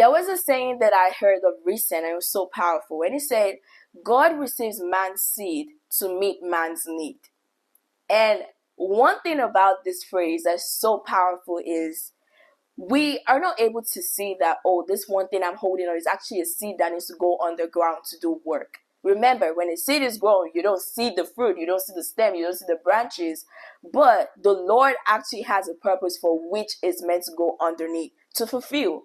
There was a saying that I heard of recent, and it was so powerful. And it said, God receives man's seed to meet man's need. And one thing about this phrase that's so powerful is we are not able to see that, oh, this one thing I'm holding on is actually a seed that needs to go underground to do work. Remember, when a seed is growing, you don't see the fruit, you don't see the stem, you don't see the branches, but the Lord actually has a purpose for which it's meant to go underneath to fulfill.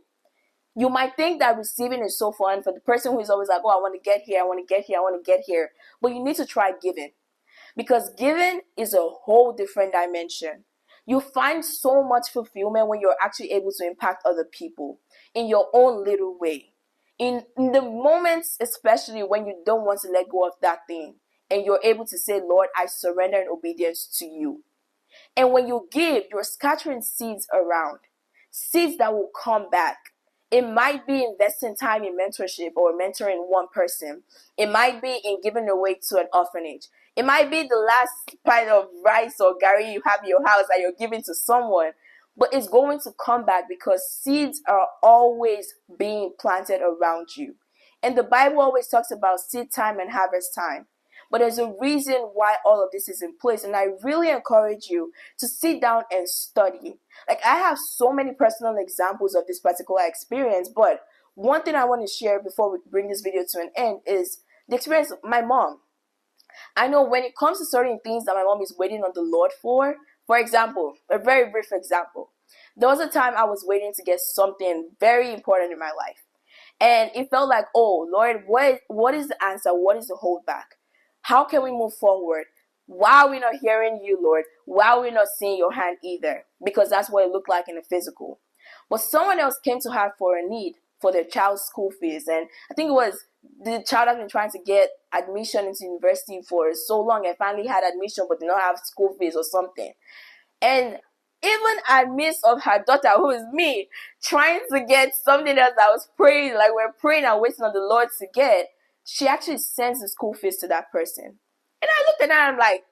You might think that receiving is so fun for the person who is always like, oh, I want to get here, I want to get here, I want to get here. But you need to try giving, because giving is a whole different dimension. You find so much fulfillment when you're actually able to impact other people in your own little way. In the moments, especially when you don't want to let go of that thing, and you're able to say, Lord, I surrender in obedience to you. And when you give, you're scattering seeds around, seeds that will come back. It might be investing time in mentorship or mentoring one person. It might be in giving away to an orphanage. It might be the last pint of rice or gari you have in your house that you're giving to someone. But it's going to come back because seeds are always being planted around you. And the Bible always talks about seed time and harvest time. But there's a reason why all of this is in place. And I really encourage you to sit down and study. Like, I have so many personal examples of this particular experience. But one thing I want to share before we bring this video to an end is the experience of my mom. I know when it comes to certain things that my mom is waiting on the Lord for example, a very brief example. There was a time I was waiting to get something very important in my life. And it felt like, oh, Lord, what is the answer? What is the holdback? How can we move forward? Why are we not hearing you, Lord? Why are we not seeing your hand either? Because that's what it looked like in the physical. But someone else came to her for a need for their child's school fees. And I think it was the child had been trying to get admission into university for so long and finally had admission but did not have school fees or something. And even amidst of her daughter, who is me, trying to get something else that I was praying, like we're praying and waiting on the Lord to get, she actually sends the school fees to that person. And I looked at her and I'm like,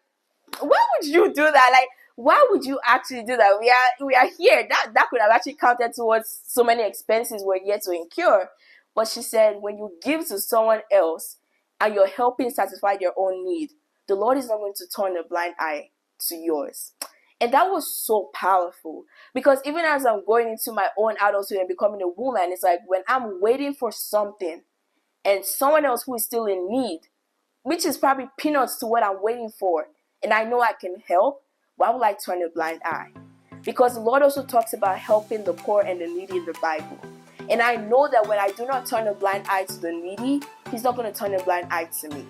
why would you do that? Like, why would you actually do that? We are here. That could have actually counted towards so many expenses we're yet to incur. But she said, when you give to someone else and you're helping satisfy your own need, the Lord is not going to turn a blind eye to yours. And that was so powerful, because even as I'm going into my own adulthood and becoming a woman, it's like when I'm waiting for something and someone else who is still in need, which is probably peanuts to what I'm waiting for, and I know I can help, why would I turn a blind eye? Because the Lord also talks about helping the poor and the needy in the Bible. And I know that when I do not turn a blind eye to the needy, He's not going to turn a blind eye to me.